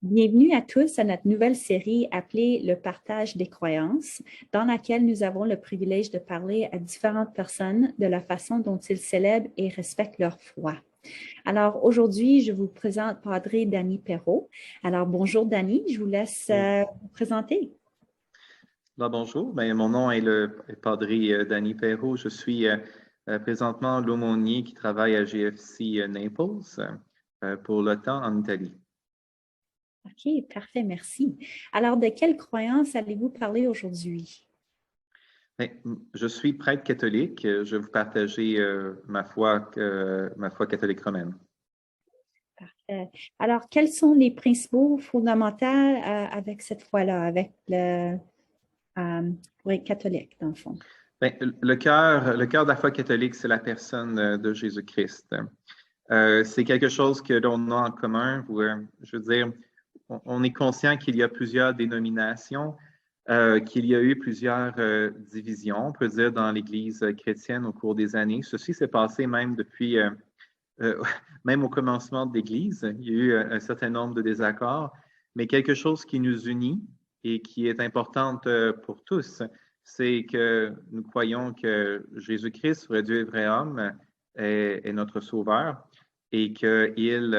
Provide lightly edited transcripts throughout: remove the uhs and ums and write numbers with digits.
Bienvenue à tous à notre nouvelle série appelée Le partage des croyances, dans laquelle nous avons le privilège de parler à différentes personnes de la façon dont ils célèbrent et respectent leur foi. Alors aujourd'hui, je vous présente Padre Danny Perrault. Alors bonjour Danny, je vous laisse Oui. vous présenter. Bonjour, mon nom est le Padre Danny Perrault. Je suis présentement l'aumônier qui travaille à GFC Naples pour l'OTAN en Italie. OK, parfait, merci. Alors, de quelle croyance allez-vous parler aujourd'hui? Je suis prêtre catholique. Je vais vous partager ma foi catholique romaine. Alors, quels sont les principaux fondamentaux avec cette foi-là, avec oui, catholique, dans le fond? Le cœur de la foi catholique, c'est la personne de Jésus-Christ. C'est quelque chose que l'on a en commun. Je veux dire, on est conscient qu'il y a plusieurs dénominations, qu'il y a eu plusieurs divisions, on peut dire, dans l'Église chrétienne au cours des années. Ceci s'est passé même depuis, euh, même au commencement de l'Église. Il y a eu un certain nombre de désaccords, mais quelque chose qui nous unit et qui est importante pour tous, c'est que nous croyons que Jésus-Christ, vrai Dieu et vrai homme, est notre Sauveur et qu'il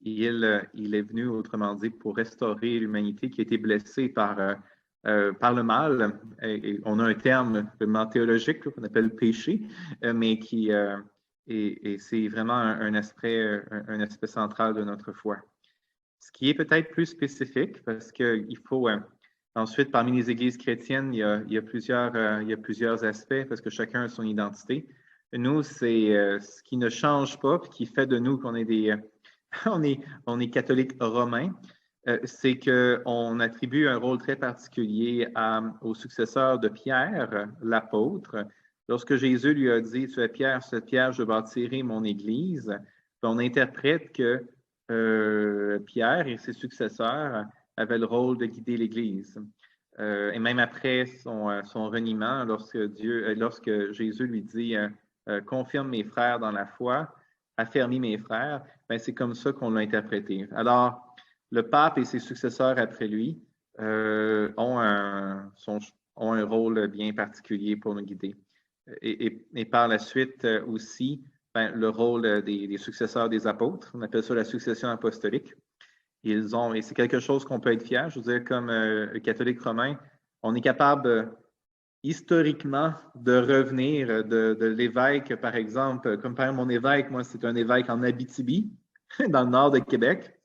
il est venu, autrement dit, pour restaurer l'humanité qui a été blessée par le mal. Et on a un terme vraiment théologique qu'on appelle péché, mais et c'est vraiment un aspect central de notre foi. Ce qui est peut-être plus spécifique, parce qu'il faut ensuite, parmi les églises chrétiennes, il y a plusieurs aspects, parce que chacun a son identité. Nous, c'est ce qui ne change pas, puis qui fait de nous qu'on est on est catholiques romains, c'est qu'on attribue un rôle très particulier au successeur de Pierre, l'apôtre. Lorsque Jésus lui a dit, tu es Pierre, cette pierre, je bâtirai mon église, on interprète que Pierre et ses successeurs avaient le rôle de guider l'Église. Et même après son reniement, lorsque Jésus lui dit confirme mes frères dans la foi, affermis mes frères, c'est comme ça qu'on l'a interprété. Alors, le pape et ses successeurs après lui ont un rôle bien particulier pour nous guider. Et par la suite aussi, le rôle des successeurs des apôtres, on appelle ça la succession apostolique. Et c'est quelque chose qu'on peut être fier. Je veux dire, comme catholique romain, on est capable historiquement de revenir de l'évêque, par exemple, comme par exemple mon évêque, moi, c'est un évêque en Abitibi, dans le nord de Québec.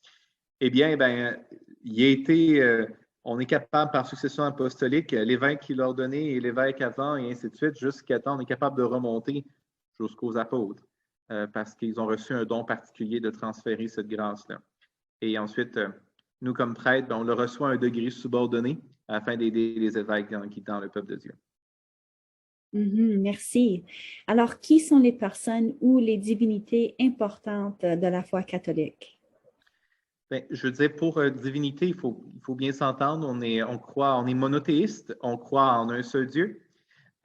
Eh bien, il a été, on est capable par succession apostolique, l'évêque qui l'a ordonné et l'évêque avant, et ainsi de suite, jusqu'à temps, on est capable de remonter jusqu'aux apôtres, parce qu'ils ont reçu un don particulier de transférer cette grâce-là. Et ensuite, nous, comme prêtres, on le reçoit à un degré subordonné afin d'aider les évêques en quittant le peuple de Dieu. Merci. Alors, qui sont les personnes ou les divinités importantes de la foi catholique? Je veux dire, pour divinité, il faut bien s'entendre. On est monothéiste, on croit en un seul Dieu.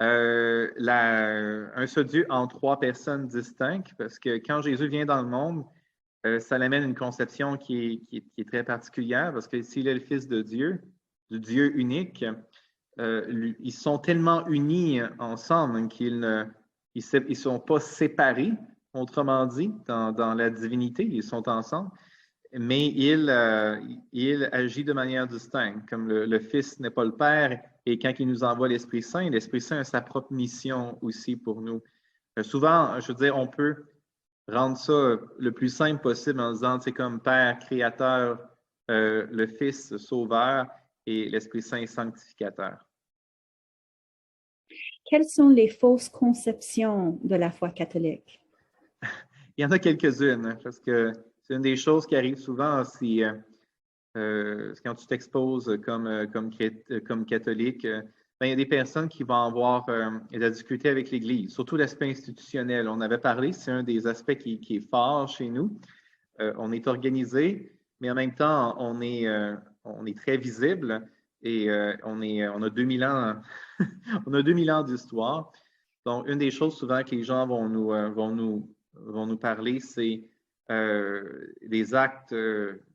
Un seul Dieu en trois personnes distinctes, parce que quand Jésus vient dans le monde, ça l'amène une conception qui est très particulière, parce que s'il est le Fils de Dieu, du Dieu unique, ils sont tellement unis ensemble qu'ils ne sont pas séparés, autrement dit, dans la divinité, ils sont ensemble, mais il agit de manière distincte, comme le Fils n'est pas le Père, et quand il nous envoie l'Esprit Saint a sa propre mission aussi pour nous. Souvent, je veux dire, on peut rendre ça le plus simple possible en disant, c'est comme Père créateur, le Fils sauveur et l'Esprit Saint sanctificateur. Quelles sont les fausses conceptions de la foi catholique? Il y en a quelques-unes, parce que c'est une des choses qui arrive souvent, c'est quand tu t'exposes comme catholique, il y a des personnes qui vont avoir de la difficulté avec l'Église, surtout l'aspect institutionnel. On avait parlé, c'est un des aspects qui est fort chez nous. On est organisé, mais en même temps, on est très visible et on a 2000 ans, on a 2000 ans d'histoire. Donc, une des choses souvent que les gens vont nous parler, c'est des actes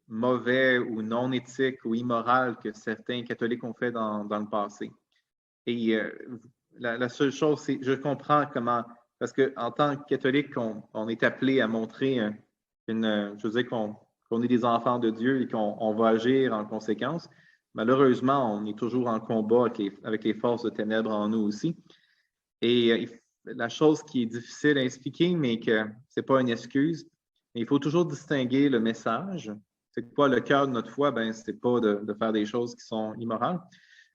mauvais ou non éthique ou immoral que certains catholiques ont fait dans le passé. Et la seule chose, c'est je comprends comment, parce qu'en tant que catholique, on est appelé à montrer je veux dire qu'on est des enfants de Dieu et qu'on va agir en conséquence. Malheureusement, on est toujours en combat avec les forces de ténèbres en nous aussi. Et la chose qui est difficile à expliquer, mais que ce n'est pas une excuse, mais il faut toujours distinguer le message. C'est quoi le cœur de notre foi? Ben, ce n'est pas de faire des choses qui sont immorales.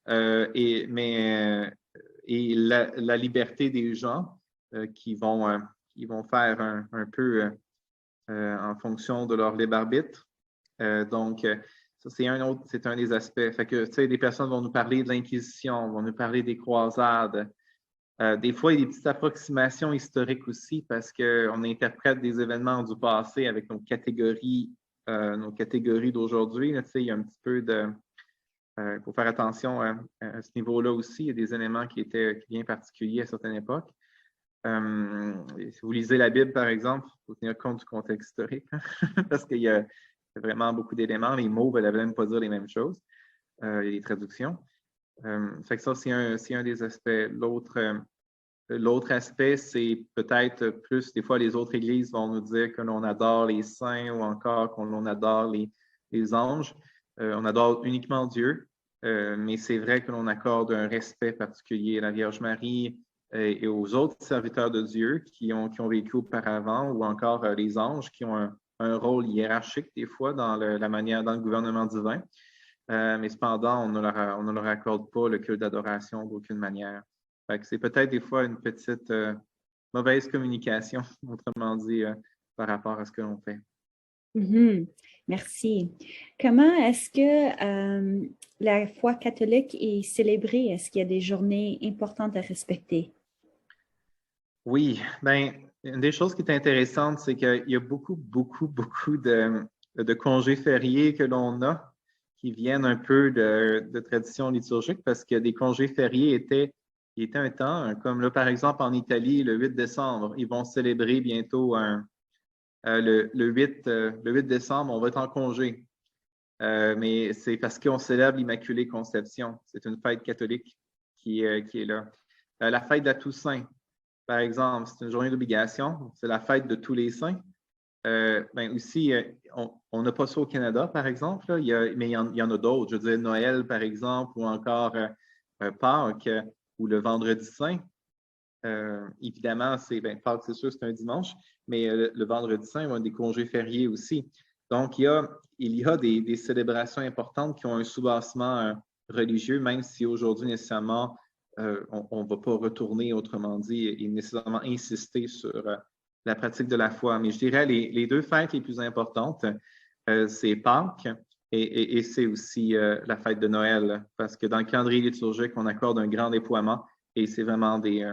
Et la liberté des gens qui vont faire un peu en fonction de leur libre arbitre. Donc, ça, c'est un des aspects. Fait que, tu sais, des personnes vont nous parler de l'Inquisition, vont nous parler des croisades. Des fois, il y a des petites approximations historiques aussi parce qu'on interprète des événements du passé avec nos catégories d'aujourd'hui. Tu sais, il y a un petit peu de... Il faut faire attention à ce niveau-là aussi. Il y a des éléments qui étaient bien particuliers à certaines époques. Si vous lisez la Bible, par exemple, il faut tenir compte du contexte historique parce qu'il y a vraiment beaucoup d'éléments. Les mots ne veulent même pas dire les mêmes choses. Il y a des traductions. Fait que ça, c'est un des aspects. L'autre aspect, c'est peut-être plus, des fois, les autres églises vont nous dire que l'on adore les saints ou encore qu'on adore les anges. On adore uniquement Dieu, mais c'est vrai que l'on accorde un respect particulier à la Vierge Marie et aux autres serviteurs de Dieu qui ont vécu auparavant, ou encore les anges qui ont un rôle hiérarchique des fois dans le gouvernement divin. Mais cependant, on ne leur accorde pas le culte d'adoration d'aucune manière. Fait que c'est peut-être des fois une petite mauvaise communication, autrement dit, par rapport à ce que l'on fait. Mhm. Merci. Comment est-ce que la foi catholique est célébrée? Est-ce qu'il y a des journées importantes à respecter? Oui, bien, une des choses qui est intéressante, c'est qu'il y a beaucoup de congés fériés que l'on a qui viennent un peu de tradition liturgique parce que des congés fériés il était un temps, comme là, par exemple, en Italie, le 8 décembre, ils vont célébrer bientôt le 8 décembre, on va être en congé. Mais c'est parce qu'on célèbre l'Immaculée Conception. C'est une fête catholique qui est là. La fête de la Toussaint, par exemple, c'est une journée d'obligation. C'est la fête de tous les saints. Ben aussi, on n'a pas ça au Canada, par exemple, là, mais il y en a d'autres. Je veux dire, Noël, par exemple, ou encore Pâques ou le Vendredi Saint. Évidemment, Pâques, c'est sûr, c'est un dimanche, mais le Vendredi Saint, on a des congés fériés aussi. Donc, il y a des célébrations importantes qui ont un soubassement religieux, même si aujourd'hui, nécessairement, on ne va pas retourner, autrement dit, et nécessairement insister sur la pratique de la foi. Mais je dirais les deux fêtes les plus importantes, c'est Pâques et c'est aussi la fête de Noël, parce que dans le calendrier liturgique, on accorde un grand déploiement et c'est vraiment des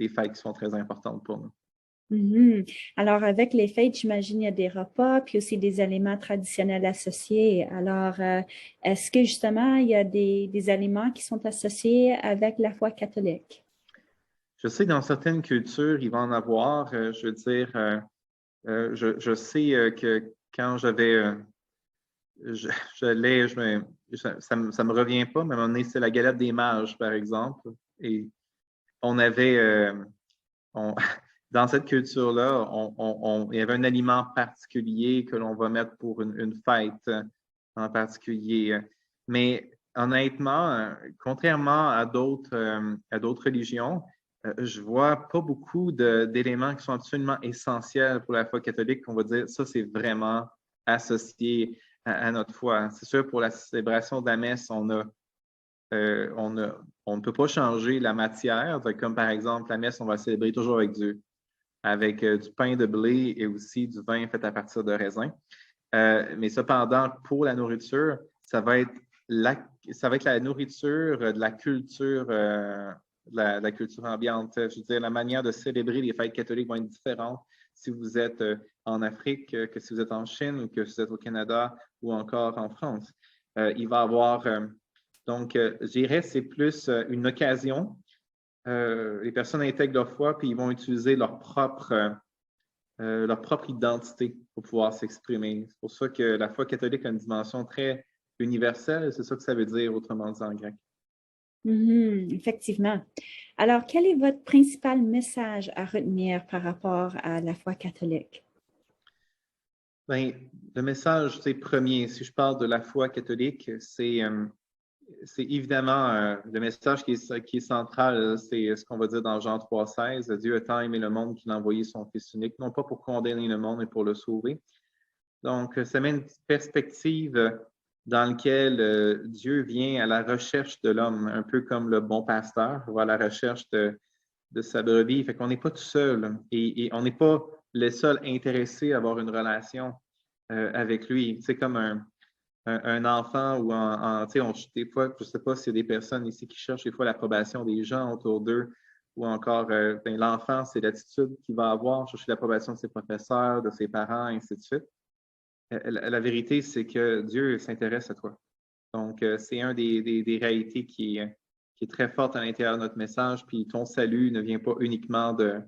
fêtes qui sont très importantes pour nous. Mhm. Alors, avec les fêtes, j'imagine il y a des repas, puis aussi des aliments traditionnels associés. Alors, est-ce que justement, il y a des aliments qui sont associés avec la foi catholique? Je sais que dans certaines cultures, il va en avoir. Je veux dire, je sais que quand j'avais, ça me revient pas, mais à un moment donné, c'est la galette des mages, par exemple. Et on avait, dans cette culture-là, il y avait un aliment particulier que l'on va mettre pour une fête en particulier. Mais honnêtement, contrairement à d'autres religions, je vois pas beaucoup d'éléments qui sont absolument essentiels pour la foi catholique. On va dire ça, c'est vraiment associé à notre foi. C'est sûr, pour la célébration de la messe, on ne peut pas changer la matière. Comme par exemple, la messe, on va célébrer toujours avec avec du pain de blé et aussi du vin fait à partir de raisins. Mais cependant, pour la nourriture, ça va être la nourriture de la culture, la culture ambiante. Je veux dire, la manière de célébrer les fêtes catholiques va être différente si vous êtes en Afrique, que si vous êtes en Chine ou que si vous êtes au Canada ou encore en France. Il va y avoir, donc, je dirais, c'est plus une occasion. Les personnes intègrent leur foi, puis ils vont utiliser leur propre leur propre identité pour pouvoir s'exprimer. C'est pour ça que la foi catholique a une dimension très universelle, c'est ça que ça veut dire, autrement dit en grec. Effectivement. Alors, quel est votre principal message à retenir par rapport à la foi catholique? Bien, le message, c'est premier. Si je parle de la foi catholique, c'est évidemment le message qui est central, c'est ce qu'on va dire dans Jean 3,16. Dieu a tant aimé le monde qu'il a envoyé son Fils unique, non pas pour condamner le monde, mais pour le sauver. Donc, ça met une perspective dans laquelle Dieu vient à la recherche de l'homme, un peu comme le bon pasteur va à la recherche de sa brebis. Fait qu'on n'est pas tout seul et on n'est pas les seuls intéressés à avoir une relation avec lui. C'est comme un enfant ou des fois, je ne sais pas s'il y a des personnes ici qui cherchent des fois l'approbation des gens autour d'eux ou encore l'enfant, c'est l'attitude qu'il va avoir, chercher l'approbation de ses professeurs, de ses parents, et ainsi de suite. La vérité, c'est que Dieu s'intéresse à toi. Donc, c'est un des réalités qui est très forte à l'intérieur de notre message. Puis ton salut ne vient pas uniquement de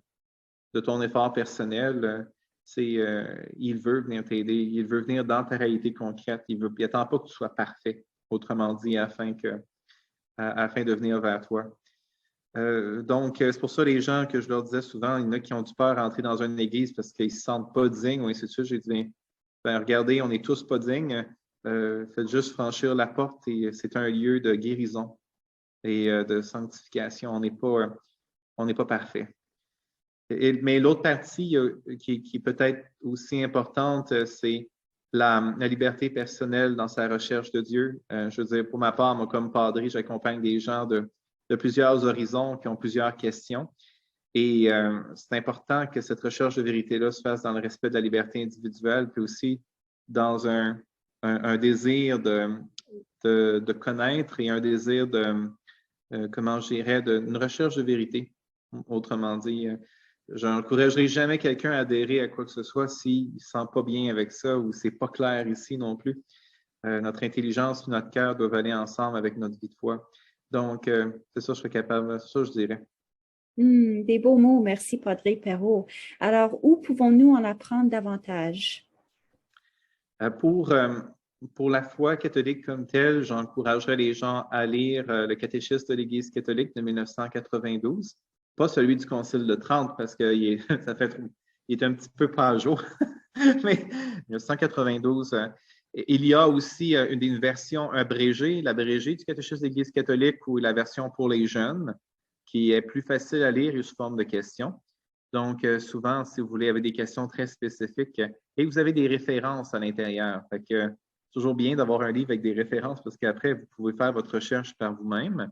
ton effort personnel. Il veut venir t'aider. Il veut venir dans ta réalité concrète. Il n'attend pas que tu sois parfait, autrement dit, afin de venir vers toi. Donc, c'est pour ça les gens que je leur disais souvent, il y en a qui ont du peur à entrer dans une église parce qu'ils ne se sentent pas dignes ou ainsi de suite. J'ai dit, regardez, on n'est tous pas dignes. Faites juste franchir la porte et c'est un lieu de guérison et de sanctification. On n'est pas parfait. Mais l'autre partie qui est peut-être aussi importante, c'est la liberté personnelle dans sa recherche de Dieu. Je veux dire, pour ma part, moi, comme padre, j'accompagne des gens de plusieurs horizons qui ont plusieurs questions. Et c'est important que cette recherche de vérité-là se fasse dans le respect de la liberté individuelle, puis aussi dans un désir de connaître et un désir une recherche de vérité. Autrement dit, je n'encouragerai jamais quelqu'un à adhérer à quoi que ce soit s'il ne se sent pas bien avec ça ou c'est pas clair ici non plus. Notre intelligence et notre cœur doivent aller ensemble avec notre vie de foi. Donc, c'est ça que je serais capable, c'est ça que je dirais. Des beaux mots, merci, Padre Perrault. Alors, où pouvons-nous en apprendre davantage? Pour la foi catholique comme telle, j'encouragerais les gens à lire le catéchisme de l'Église catholique de 1992, pas celui du Concile de Trente parce qu'il est un petit peu pas à jour, mais 1992. Il y a aussi une version abrégée, l'abrégé du catéchisme de l'Église catholique ou la version pour les jeunes, qui est plus facile à lire et sous forme de questions. Donc, souvent, si vous voulez, avec des questions très spécifiques et vous avez des références à l'intérieur. Fait que toujours bien d'avoir un livre avec des références parce qu'après, vous pouvez faire votre recherche par vous-même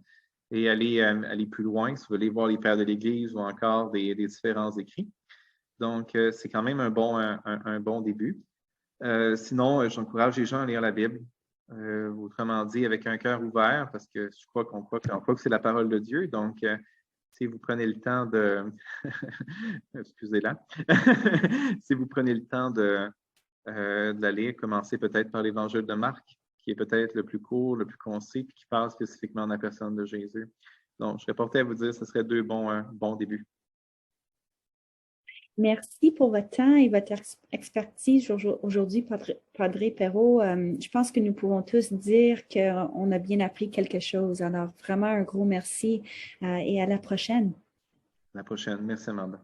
et aller plus loin si vous voulez voir les pères de l'Église ou encore des différents écrits. Donc, c'est quand même un bon début. Sinon, j'encourage les gens à lire la Bible, autrement dit, avec un cœur ouvert parce que je crois qu'on croit que c'est la parole de Dieu. Donc, si vous prenez le temps de... Excusez-la. Si vous prenez le temps de la lire, commencez peut-être par l'Évangile de Marc, qui est peut-être le plus court, le plus concis, puis qui parle spécifiquement de la personne de Jésus. Donc, je serais porté à vous dire que ce serait deux bons débuts. Merci pour votre temps et votre expertise aujourd'hui, Padre Perrault. Je pense que nous pouvons tous dire qu'on a bien appris quelque chose. Alors, vraiment un gros merci et à la prochaine. À la prochaine. Merci, Amanda.